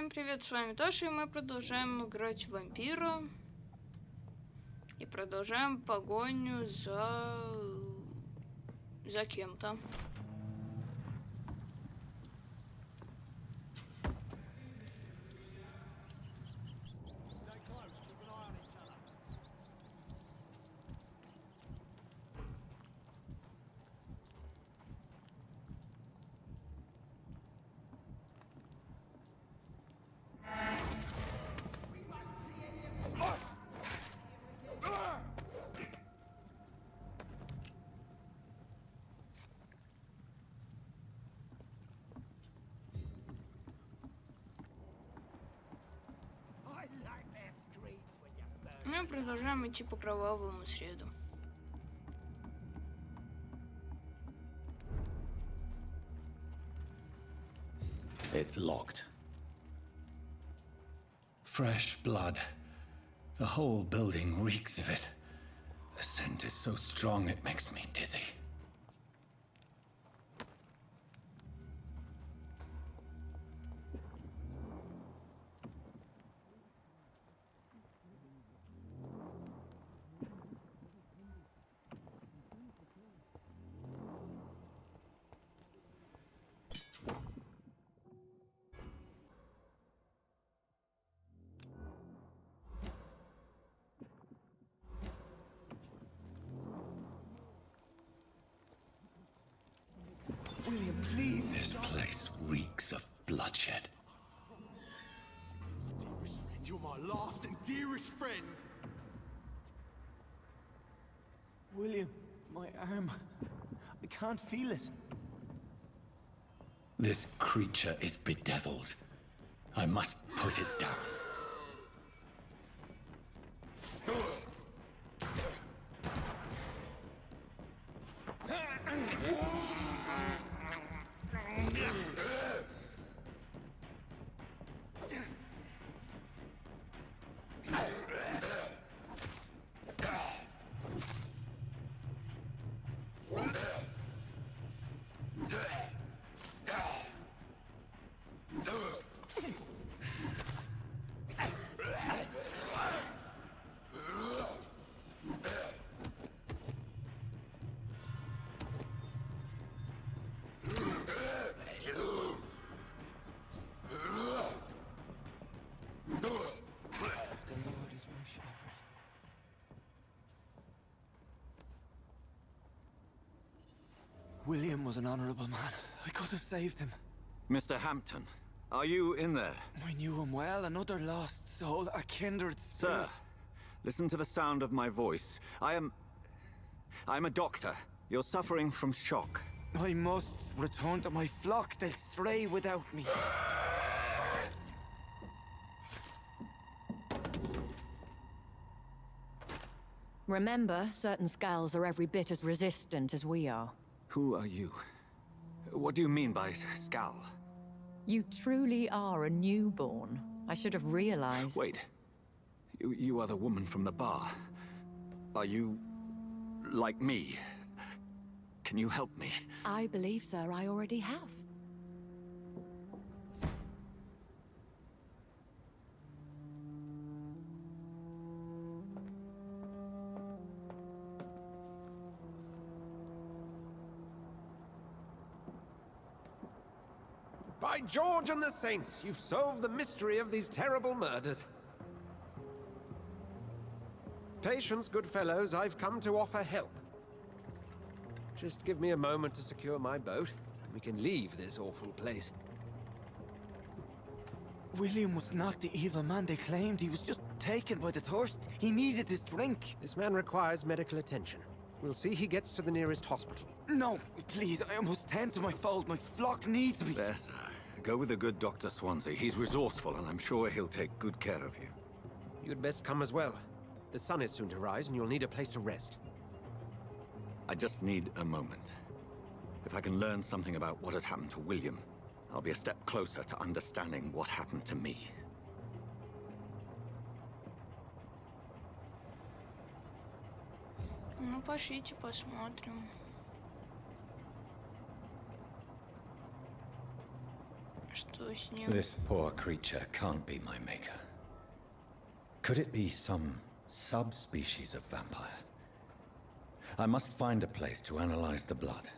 Всем привет, с вами Тоша, и мы продолжаем играть в Вампира. И продолжаем погоню за кем-то. Мы продолжаем идти по кровавому следу. It's locked. Fresh blood. The whole building reeks of it. The scent is so strong it makes me dizzy. William, please. This place reeks of bloodshed. Dearest friend, you're my last and dearest friend. William, my arm. I can't feel it. This creature is bedeviled. I must put it down. William was an honorable man. I could have saved him. Mr. Hampton, are you in there? I knew him well, another lost soul, a kindred spirit. Sir, listen to the sound of my voice. I'm a doctor. You're suffering from shock. I must return to my flock. They'll stray without me. Remember, certain skulls are every bit as resistant as we are. Who are you? What do you mean by Skal? You truly are a newborn. I should have realized. Wait. You are the woman from the bar. Are you... like me? Can you help me? I believe, sir, I already have. By George and the Saints, you've solved the mystery of these terrible murders. Patience, good fellows, I've come to offer help. Just give me a moment to secure my boat, and we can leave this awful place. William was not the evil man they claimed. He was just taken by the thirst. He needed his drink. This man requires medical attention. We'll see he gets to the nearest hospital. No, please, I must tend to my fold. My flock needs me. There, sir. Go with the good Dr. Swansea. He's resourceful, and I'm sure he'll take good care of you. You'd best come as well. The sun is soon to rise, and you'll need a place to rest. I just need a moment. If I can learn something about what has happened to William, I'll be a step closer to understanding what happened to me. Ну, пошлите посмотрим. Что что с ним. This poor creature can't be my maker. Could it be some subspecies of vampire? I must find a place to analyze the blood.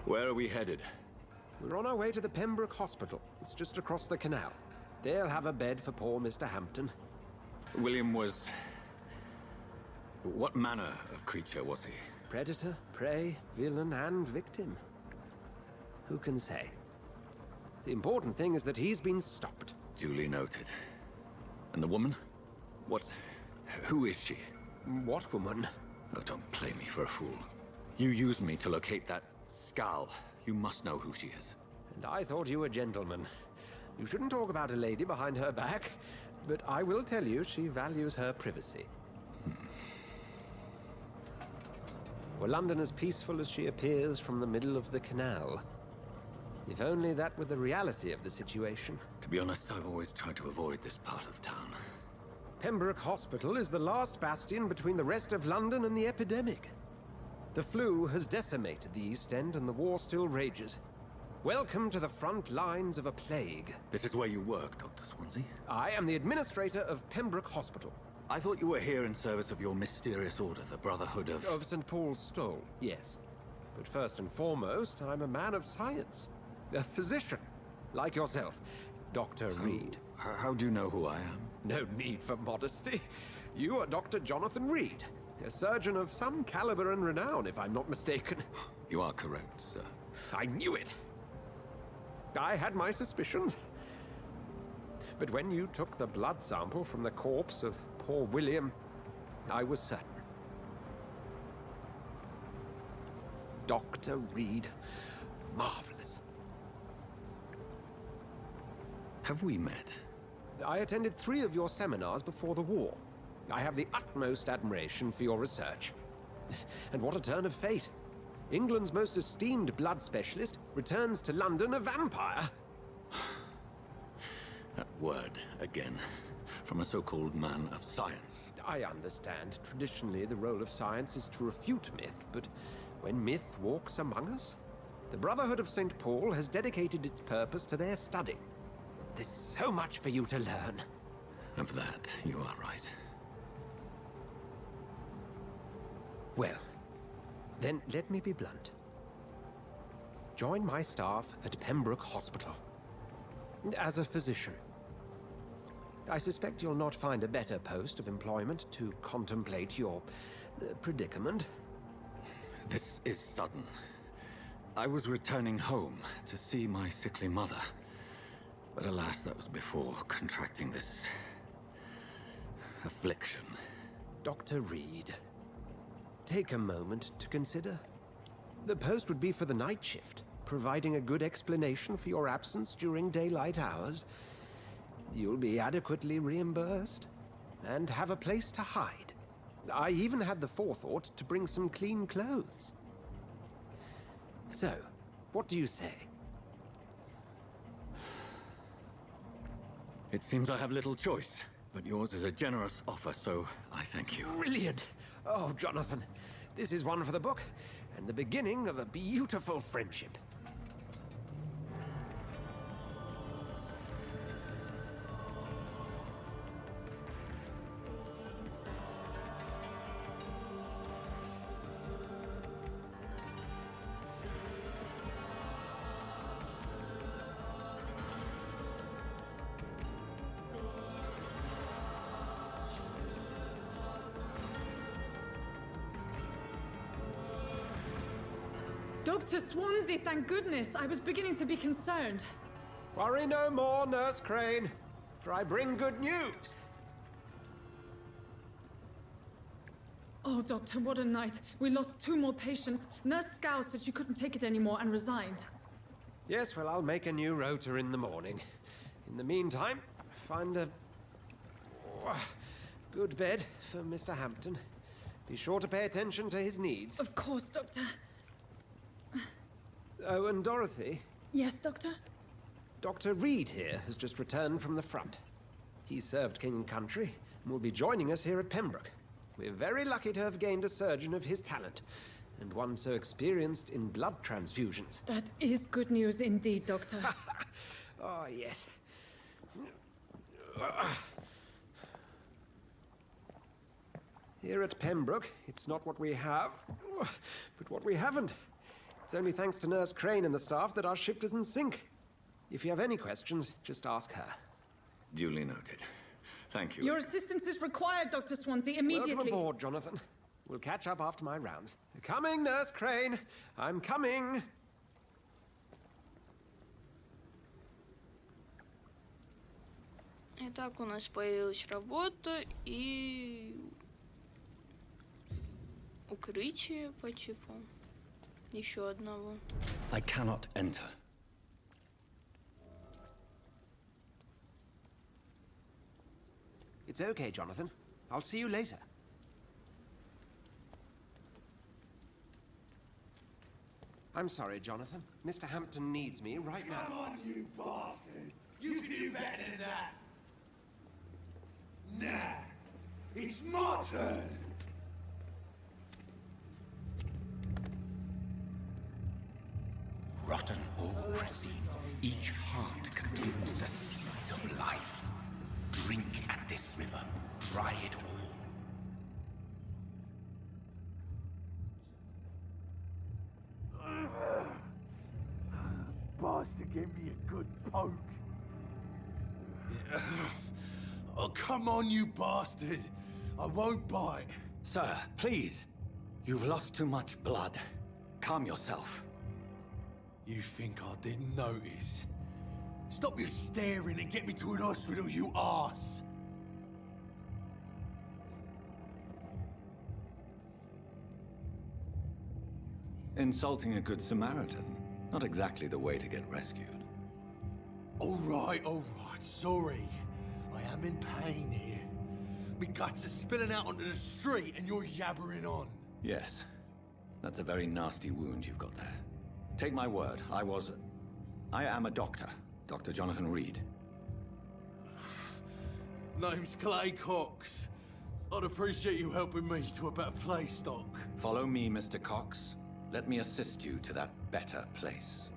Where are we headed? We're on our way to the Pembroke Hospital. It's just across the canal. They'll have a bed for poor Mr. Hampton. William was... What manner of creature was he? Predator, prey, villain, and victim. Who can say? The important thing is that he's been stopped. Duly noted. And the woman? What... Who is she? What woman? Oh, don't play me for a fool. You used me to locate that skull. You must know who she is. And I thought you a gentleman. You shouldn't talk about a lady behind her back, but I will tell you she values her privacy. Were London as peaceful as she appears from the middle of the canal? If only that were the reality of the situation. To be honest, I've always tried to avoid this part of town. Pembroke Hospital is the last bastion between the rest of London and the epidemic. The flu has decimated the East End and the war still rages. Welcome to the front lines of a plague. This is where you work, Dr. Swansea? I am the administrator of Pembroke Hospital. I thought you were here in service of your mysterious order, the Brotherhood of... Of St. Paul's Stole, yes. But first and foremost, I'm a man of science. A physician, like yourself, Dr. Reed. How do you know who I am? No need for modesty. You are Dr. Jonathan Reed, a surgeon of some caliber and renown, if I'm not mistaken. You are correct, sir. I knew it! I had my suspicions. But when you took the blood sample from the corpse of poor William, I was certain. Dr. Reed. Marvelous. Have we met? I attended 3 of your seminars before the war. I have the utmost admiration for your research. And what a turn of fate. England's most esteemed blood specialist returns to London a vampire. That word, again. From a so-called man of science. I understand. Traditionally, the role of science is to refute myth, but when myth walks among us, the Brotherhood of St. Paul has dedicated its purpose to their study. There's so much for you to learn. Of that, you are right. Well, then let me be blunt. Join my staff at Pembroke Hospital. As a physician. I suspect you'll not find a better post of employment to contemplate your predicament. This is sudden. I was returning home to see my sickly mother. But alas, that was before contracting this... affliction. Dr. Reed, take a moment to consider. The post would be for the night shift, providing a good explanation for your absence during daylight hours. You'll be adequately reimbursed, and have a place to hide. I even had the forethought to bring some clean clothes. So, what do you say? It seems I have little choice, but yours is a generous offer, so I thank you. Brilliant! Oh, Jonathan, this is one for the book, and the beginning of a beautiful friendship. Dr. Swansea, thank goodness. I was beginning to be concerned. Worry no more, Nurse Crane, for I bring good news. Oh, Doctor, what a night. We lost 2 more patients. Nurse Scow said she couldn't take it anymore and resigned. Yes, well, I'll make a new rota in the morning. In the meantime, find a good bed for Mr. Hampton. Be sure to pay attention to his needs. Of course, Doctor. Oh, and Dorothy, Yes, Doctor? Dr. Reed here has just returned from the front. He served King and Country and will be joining us here at Pembroke. We're very lucky to have gained a surgeon of his talent, and one so experienced in blood transfusions. That is good news indeed, Doctor. Oh, yes. Here at Pembroke, it's not what we have, but what we haven't. It's only thanks to Nurse Crane and the staff that our ship doesn't sink. If you have any questions, just ask her. Duly noted. Thank you. Your assistance is required, Dr. Swansea, immediately. Welcome aboard, Jonathan. We'll catch up after my rounds. Coming, Nurse Crane. I'm coming. Итак, у нас появилась работа и укрытие по типу еще одного. I cannot enter. It's okay, Jonathan. I'll see you later. I'm sorry, Jonathan. Mr. Hampton needs me right now. Come on, you bastard! You can do better than that! Nah! It's my turn! Rotten or pristine, each heart contains the seeds of life. Drink at this river, dry it all. Bastard gave me a good poke. Oh, come on, you bastard! I won't bite. Sir, please. You've lost too much blood. Calm yourself. You think I didn't notice? Stop your staring and get me to an hospital, you arse! Insulting a good Samaritan. Not exactly the way to get rescued. All right, sorry. I am in pain here. Me guts are spilling out onto the street and you're yabbering on. Yes. That's a very nasty wound you've got there. Take my word, I am a doctor. Dr. Jonathan Reed. Name's Clay Cox. I'd appreciate you helping me to a better place, Doc. Follow me, Mr. Cox. Let me assist you to that better place.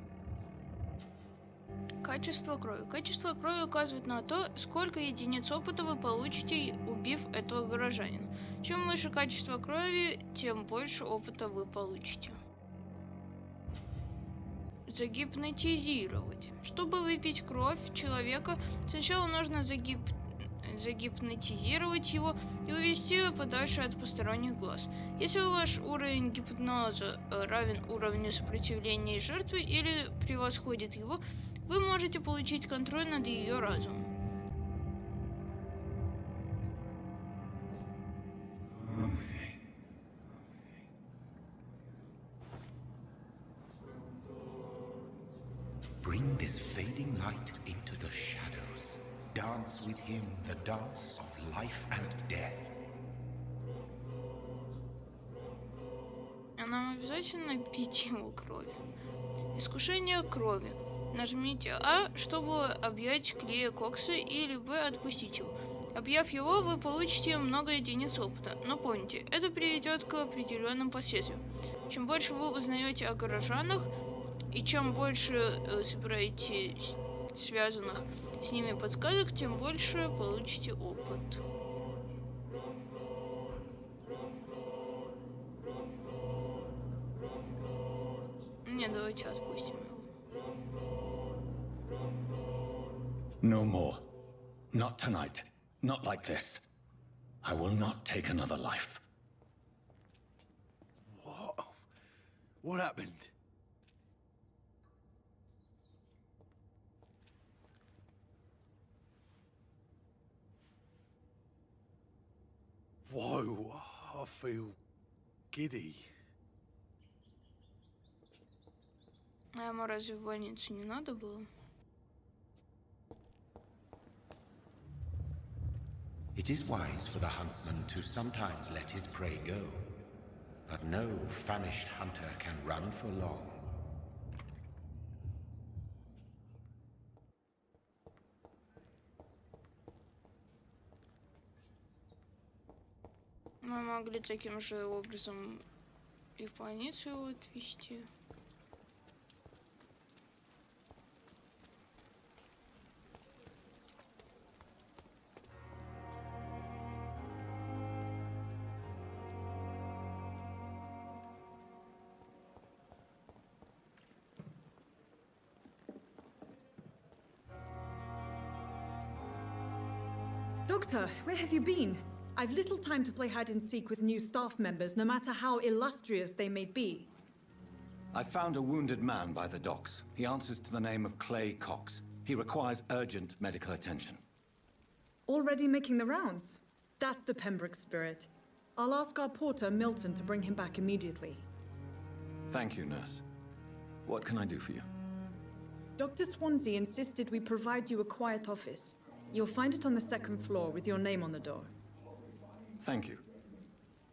Качество крови. Качество крови указывает на то, сколько единиц опыта вы получите, убив этого горожанина. Чем выше качество крови, тем больше опыта вы получите. Загипнотизировать. Чтобы выпить кровь человека, сначала нужно загипнотизировать его и увести его подальше от посторонних глаз. Если ваш уровень гипноза равен уровню сопротивления жертвы или превосходит его, вы можете получить контроль над ее разумом. Bring this fading light into the shadows. Dance with him the dance of life and death. А нам обязательно пить его кровь. Искушение крови. Нажмите А, чтобы объять Клея Кокса, или Б, отпустить его. Объяв его, вы получите много единиц опыта. Но помните, это приведет к определенным последствиям. Чем больше вы узнаете о горожанах, и чем больше собираете связанных с ними подсказок, тем больше получите опыт. Не, давайте отпустим его. No more. Not tonight. Not like this. I will not take another life. What? What happened? Whoa, I feel giddy. А ему разве в больницу не надо было? It is wise for the huntsman to sometimes let his prey go, but no famished hunter can run for long. Мы могли таким же образом и в больницу его отвезти. Doctor, where have you been? I've little time to play hide and seek with new staff members, no matter how illustrious they may be. I found a wounded man by the docks. He answers to the name of Clay Cox. He requires urgent medical attention. Already making the rounds? That's the Pembroke spirit. I'll ask our porter, Milton, to bring him back immediately. Thank you, nurse. What can I do for you? Dr. Swansea insisted we provide you a quiet office. You'll find it on the second floor with your name on the door. Thank you.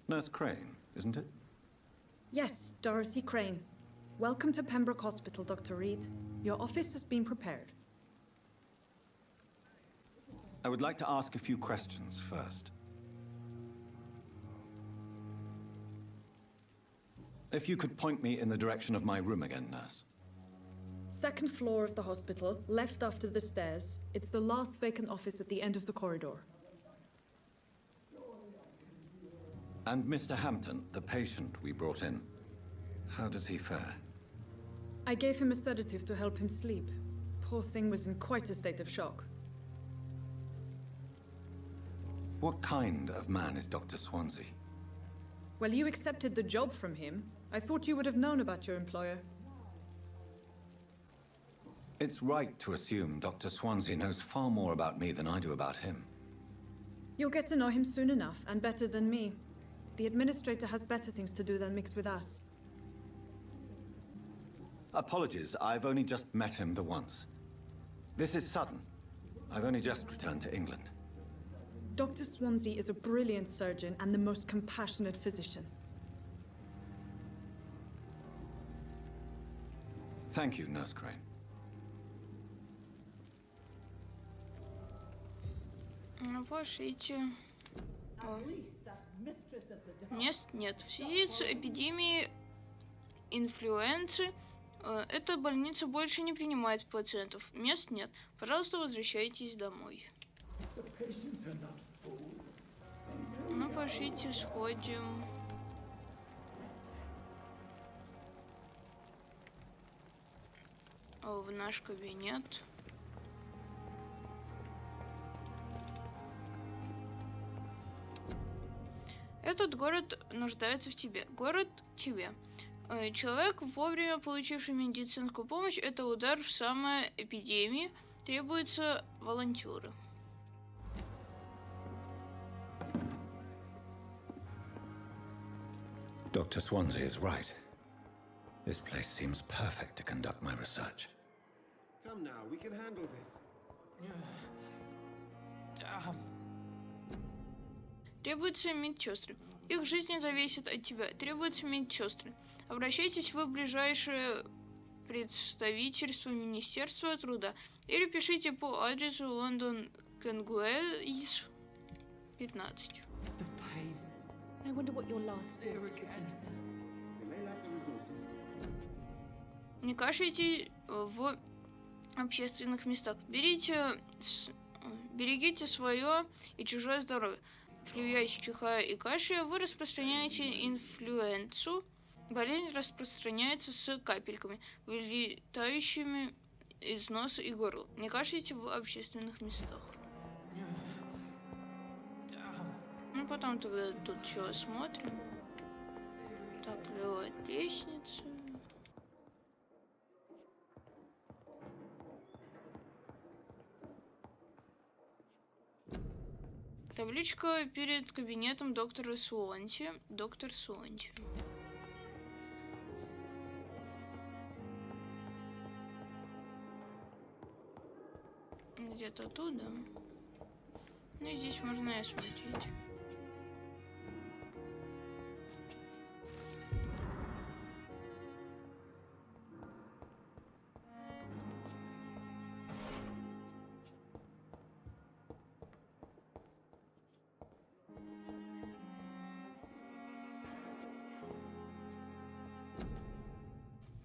Nurse Crane, isn't it? Yes, Dorothy Crane. Welcome to Pembroke Hospital, Dr. Reed. Your office has been prepared. I would like to ask a few questions first. If you could point me in the direction of my room again, nurse. Second floor of the hospital, left after the stairs. It's the last vacant office at the end of the corridor. And Mr. Hampton, the patient we brought in, how does he fare? I gave him a sedative to help him sleep. Poor thing was in quite a state of shock. What kind of man is Dr. Swansea? Well, you accepted the job from him. I thought you would have known about your employer. It's right to assume Dr. Swansea knows far more about me than I do about him. You'll get to know him soon enough, and better than me. The administrator has better things to do than mix with us. Apologies, I've only just met him the once. This is sudden. I've only just returned to England. Dr. Swansea is a brilliant surgeon and the most compassionate physician. Thank you, Nurse Crane. Ну, пошлите. Мест нет. В связи с эпидемией инфлюенции эта больница больше не принимает пациентов. Мест нет. Пожалуйста, возвращайтесь домой. Ну, пошлите, сходим. В наш кабинет. Этот город нуждается в тебе. Город тебе. Человек, вовремя получивший медицинскую помощь, это удар в самой эпидемии. Требуются волонтеры. Dr. Swansea is right. This place seems perfect to conduct my research. Come now, we can handle this. Требуются медсестры. Их жизнь зависит от тебя. Требуются медсестры. Обращайтесь в ближайшее представительство Министерства труда или пишите по адресу Лондон Кенгуэйс 15. The pain. I wonder what your last meal was with, Lisa. Не кашляйте в общественных местах. Берегите свое и чужое здоровье. Плюясь, чихая и кашляя, вы распространяете инфлюенцию. Болезнь распространяется с капельками, вылетающими из носа и горла. Не кашляйте в общественных местах. Ну, потом тогда тут все осмотрим. Так, левая лестница. Табличка перед кабинетом доктора Суонти. Доктор Суонти. где-то тут, да? Ну и здесь можно и осмотреть.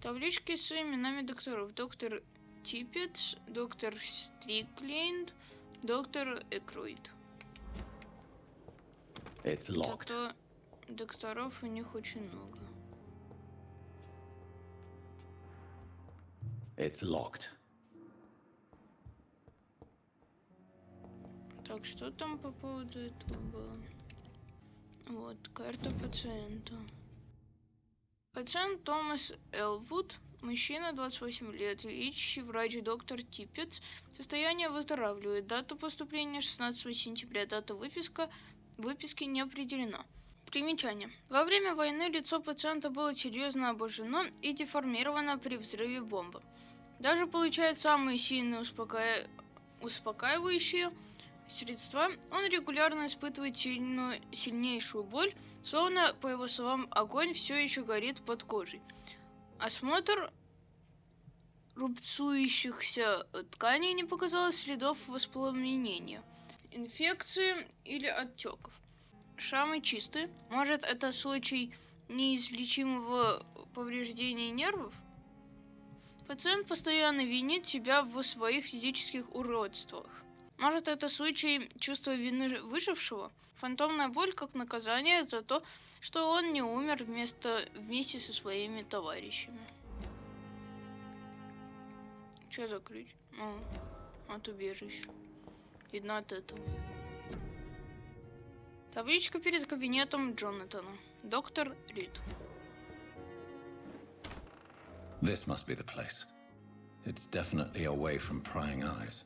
Таблички с именами докторов. Доктор Типпетс, доктор Стрикленд, доктор Экруид. It's locked. Зато докторов у них очень много. It's locked. Так, что там по поводу этого было? Вот, карта пациента. Пациент Томас Элвуд, мужчина, 28 лет, лечащий врач доктор Типпетс. Состояние выздоравливает. Дата поступления 16 сентября. Дата выписки не определена. Примечание. Во время войны лицо пациента было серьезно обожжено и деформировано при взрыве бомбы. Даже получая самые сильные успокаивающие средства, он регулярно испытывает сильнейшую боль, словно, по его словам, огонь все еще горит под кожей. Осмотр рубцующихся тканей не показал следов воспламенения, инфекции или отеков. Шрамы чистые. Может, это случай неизлечимого повреждения нервов? Пациент постоянно винит себя в своих физических уродствах. Может, это случай чувства вины выжившего? Фантомная боль как наказание за то, что он не умер вместе со своими товарищами. Что за ключ? Ну, от убежища. Видно от этого. Табличка перед кабинетом Джонатана. Доктор Рид. This must be the place. It's definitely away from prying eyes.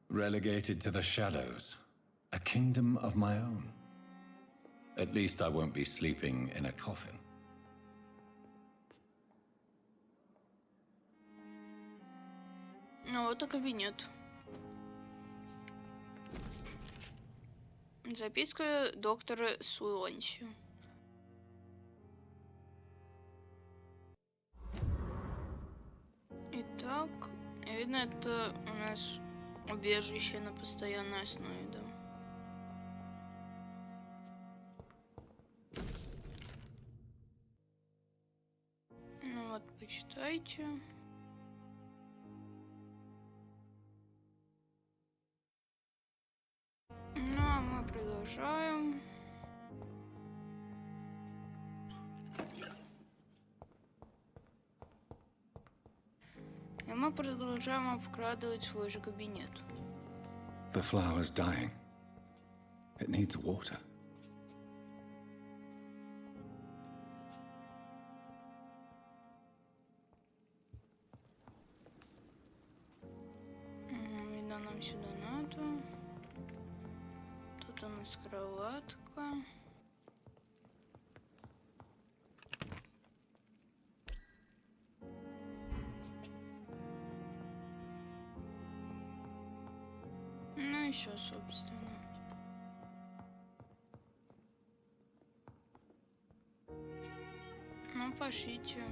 Relegated to the shadows. A kingdom of my own. At least I won't be sleeping in a coffin. Ну вот и кабинет. Записка доктора Суонси. Итак, видно, это у нас убежище на постоянной основе, да. Ну вот, почитайте. Ну, а мы продолжаем. И мы продолжаем обкрадывать свой же кабинет. The flower's dying. It needs water. Видно, нам сюда надо. Тут у нас кроватка. Ну и все, собственно. Ну, пошлите.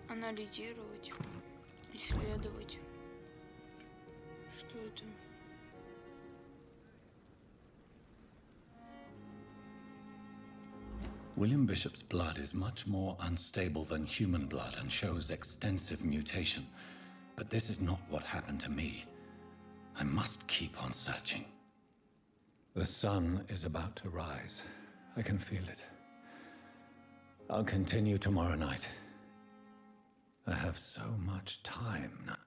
Анализировать, исследовать. Что это? William Bishop's blood is much more unstable than human blood and shows extensive mutation. But this is not what happened to me. I must keep on searching. The sun is about to rise. I can feel it. I'll continue tomorrow night. I have so much time now.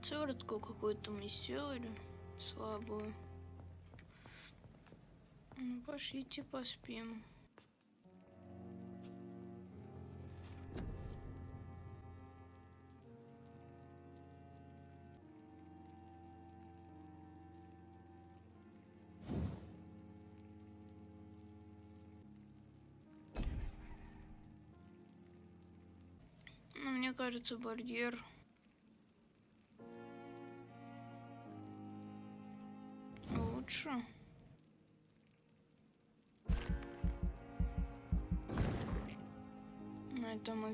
Цветку какую-то мы сделали. Слабую. Ну, пошлите поспим. мне кажется, барьер лучше. На это мы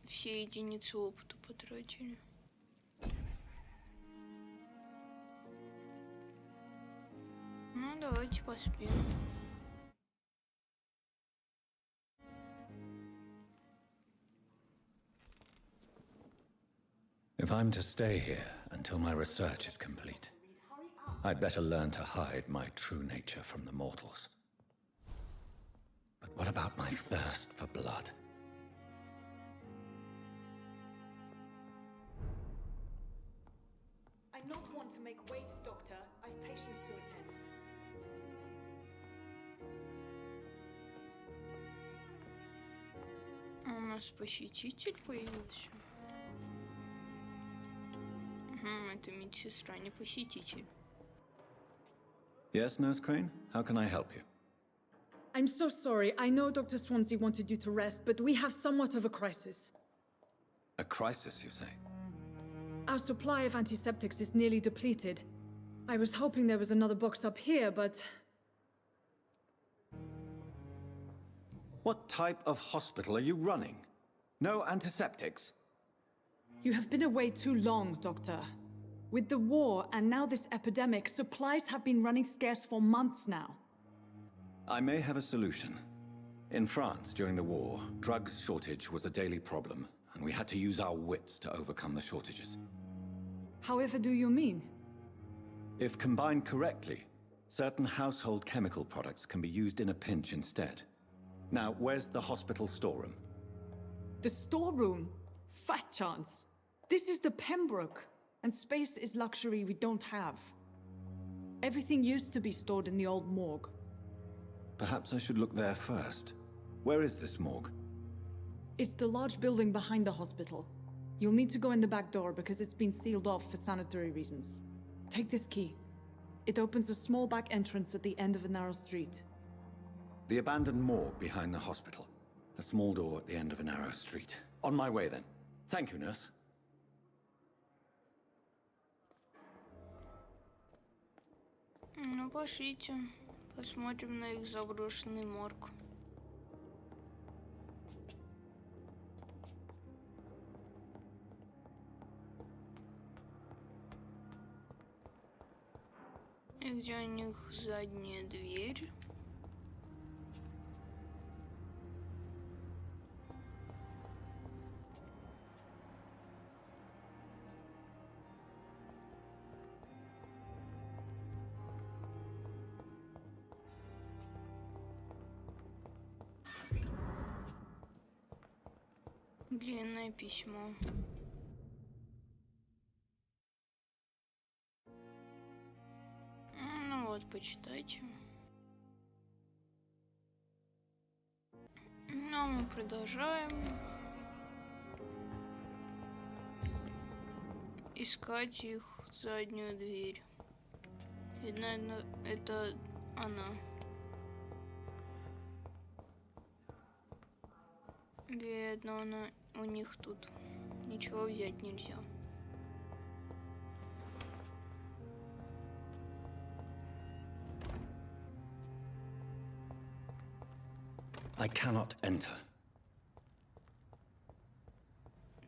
все единицы опыта потратили. Ну, давайте поспим. If I'm to stay here until my research is complete, I'd better learn to hide my true nature from the mortals. But what about my thirst for blood? I'm not one to make wait, Doctor. I've patients to attend. У нас посетитель появился. Это медсестра, не посетитель. Yes, Nurse Crane? How can I help you? I'm so sorry. I know Dr. Swansea wanted you to rest, but we have somewhat of a crisis. A crisis, you say? Our supply of antiseptics is nearly depleted. I was hoping there was another box up here, but... What type of hospital are you running? No antiseptics? You have been away too long, Doctor. With the war and now this epidemic, supplies have been running scarce for months now. I may have a solution. In France, during the war, drugs shortage was a daily problem, and we had to use our wits to overcome the shortages. However do you mean? If combined correctly, certain household chemical products can be used in a pinch instead. Now, where's the hospital storeroom? The storeroom? Fat chance. This is the Pembroke, and space is luxury we don't have. Everything used to be stored in the old morgue. Perhaps I should look there first. Where is this morgue? It's the large building behind the hospital. You'll need to go in the back door because it's been sealed off for sanitary reasons. Take this key. It opens a small back entrance at the end of a narrow street. The abandoned morgue behind the hospital. A small door at the end of a narrow street. On my way then. Thank you, nurse. Ну, пошлите. Посмотрим на их заброшенный морг. И где у них задняя дверь? Длинное письмо. Ну вот, почитайте. Ну, мы продолжаем искать их заднюю дверь. И, наверное, это она. Бедно, она у них тут. Ничего взять нельзя. I cannot enter.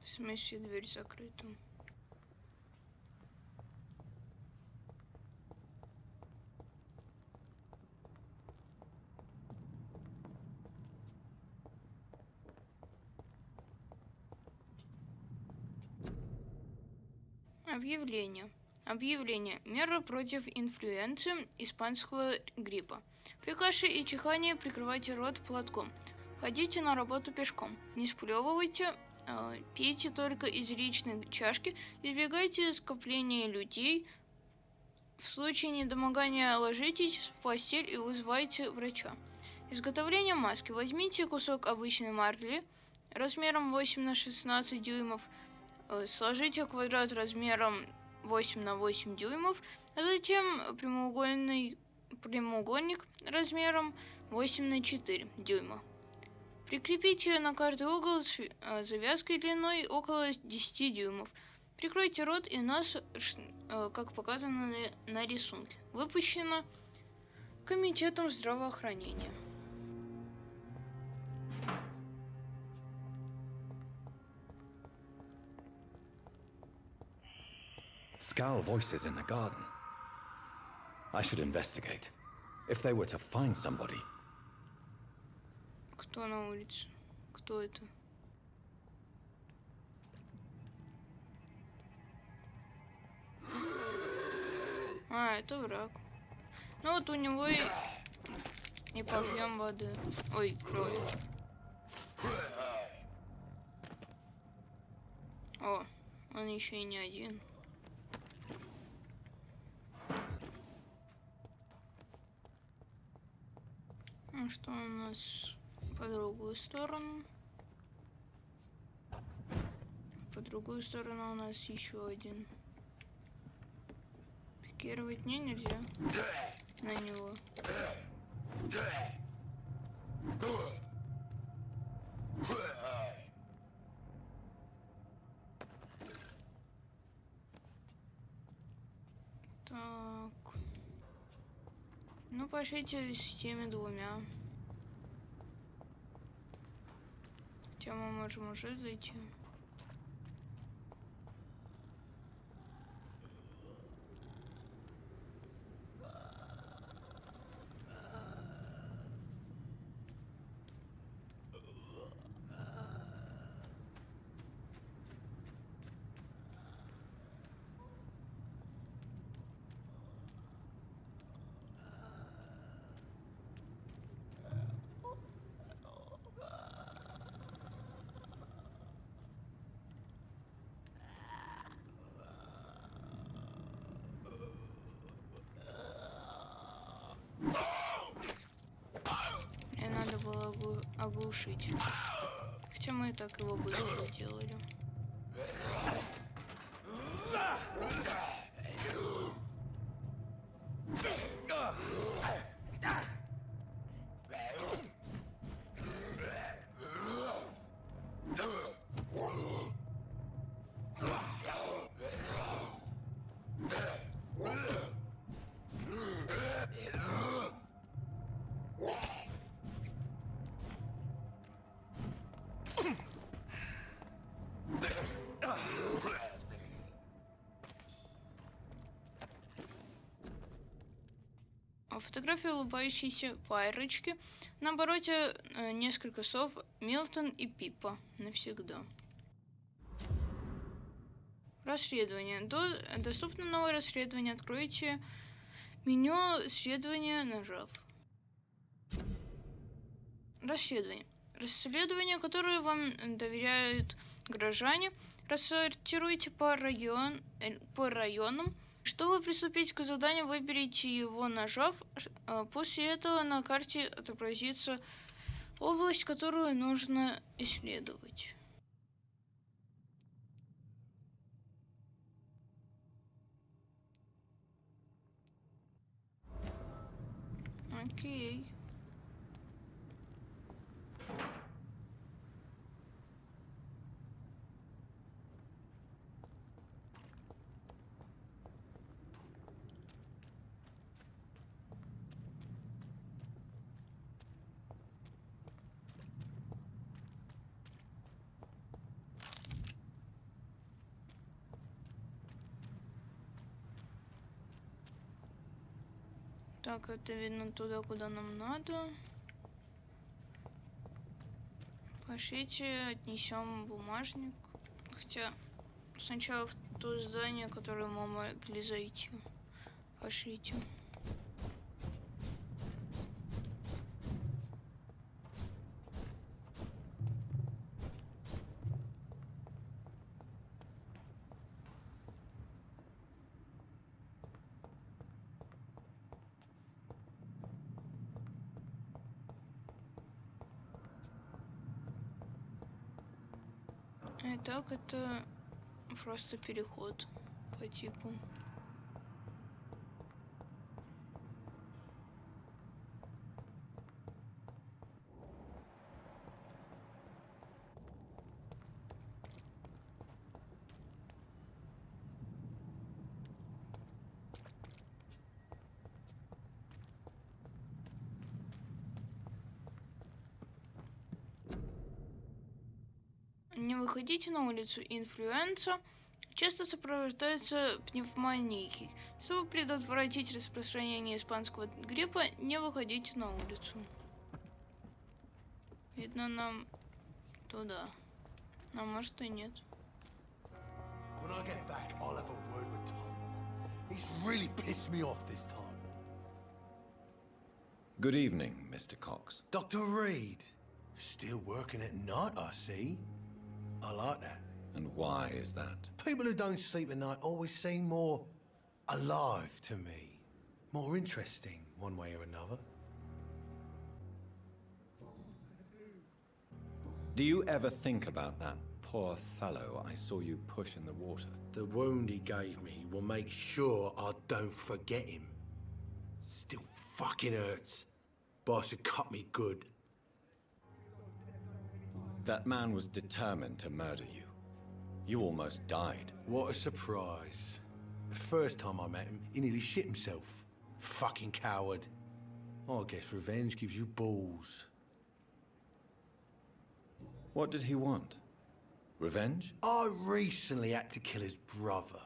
В смысле, дверь закрыта? Объявление. Объявление. Меры против инфлюенции испанского гриппа. При каше и чихании прикрывайте рот платком. Ходите на работу пешком. Не сплевывайте. Пейте только из личной чашки. Избегайте скопления людей. В случае недомогания ложитесь в постель и вызывайте врача. Изготовление маски. Возьмите кусок обычной марли размером 8 на 16 дюймов. Сложите квадрат размером 8 на 8 дюймов, а затем прямоугольник размером 8 на 4 дюйма. Прикрепите на каждый угол завязкой длиной около 10 дюймов. Прикройте рот и нос, как показано на рисунке. Выпущено Комитетом здравоохранения. Scowl voices in the garden. I should investigate. If they were to find somebody. Кто на улице? Кто это? А, это враг. Ну вот у него и попьем воды. Ой, кровь. О, он еще и не один. Ну что у нас по другую сторону? По другую сторону у нас еще один. Пикировать мне нельзя на него. Так. Ну, пошлите с теми двумя. Хотя мы можем уже зайти. Мне надо было оглушить. Хотя мы и так его быстро делали. Фотография улыбающейся парочки. На обороте несколько слов Милтон и Пиппа. Навсегда. Расследование. Доступно новое расследование. Откройте меню расследования, нажав. Расследование. Расследование, которое вам доверяют горожане. Рассортируйте по районам. Чтобы приступить к заданию, выберите его, нажав. После этого на карте отобразится область, которую нужно исследовать. Окей. Так, это видно туда, куда нам надо. Пошлите, отнесем бумажник. Хотя сначала в то здание, которое мы могли зайти. Пошлите. Итак, это просто переход по типу. выходите на улицу. Инфлюенса часто сопровождается пневмонией. Чтобы предотвратить распространение испанского гриппа, не выходите на улицу. Видно, нам туда. А может и нет. When I get back, I'll have a word with Tom. He's really pissed me off this time. Good evening, Mr. Cox. Dr. Reed. Still working at night, I see. I like that. And why is that? People who don't sleep at night always seem more alive to me. More interesting, one way or another. Do you ever think about that poor fellow I saw you push in the water? The wound he gave me will make sure I don't forget him. Still fucking hurts. Boss had cut me good. That man was determined to murder you. You almost died. What a surprise. The first time I met him, he nearly shit himself. Fucking coward. I guess revenge gives you balls. What did he want? Revenge? I recently had to kill his brother.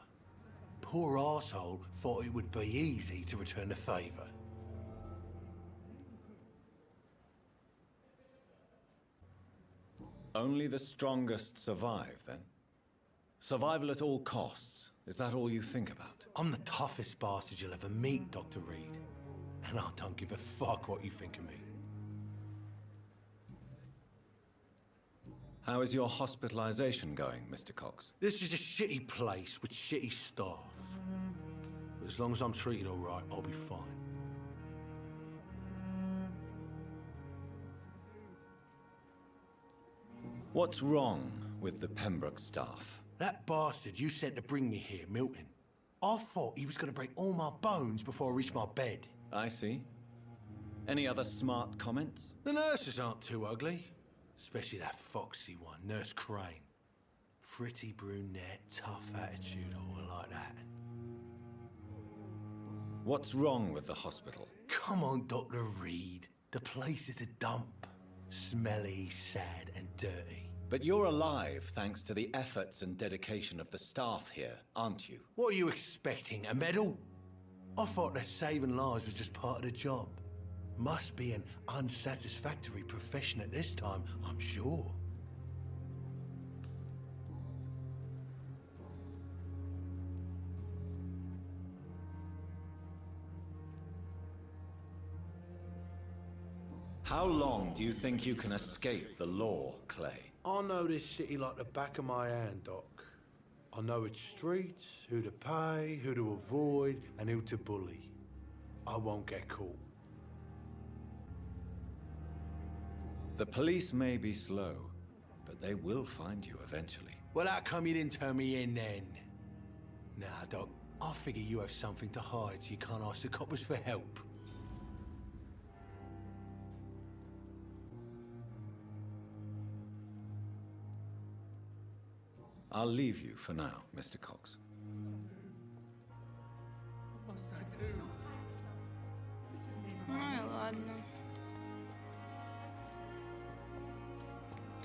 Poor arsehole thought it would be easy to return the favor. Only the strongest survive, then? Survival at all costs. Is that all you think about? I'm the toughest bastard you'll ever meet, Dr. Reed. And I don't give a fuck what you think of me. How is your hospitalization going, Mr. Cox? This is a shitty place with shitty staff. But as long as I'm treated all right, I'll be fine. What's wrong with the Pembroke staff? That bastard you sent to bring me here, Milton. I thought he was going to break all my bones before I reached my bed. I see. Any other smart comments? The nurses aren't too ugly. Especially that foxy one, Nurse Crane. Pretty brunette, tough attitude, all like that. What's wrong with the hospital? Come on, Dr. Reed. The place is a dump. Smelly, sad, and dirty. But you're alive thanks to the efforts and dedication of the staff here, aren't you? What are you expecting, a medal? I thought that saving lives was just part of the job. Must be an unsatisfactory profession at this time, I'm sure. How long do you think you can escape the law, Clay? I know this city like the back of my hand, Doc. I know its streets, who to pay, who to avoid, and who to bully. I won't get caught. The police may be slow, but they will find you eventually. Well, how come you didn't turn me in then? Nah, Doc, I figure you have something to hide so you can't ask the coppers for help. I'll leave you for now, Mr. Cox. What must I do? This isn't even Ай, ладно.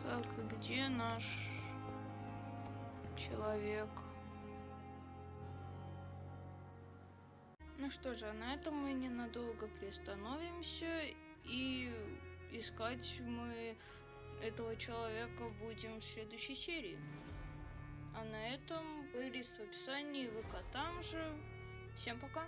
Так, и где наш человек? Ну что же, на этом мы ненадолго приостановимся, и искать мы этого человека будем в следующей серии. А на этом плейлист в описании, ВК там же. Всем пока!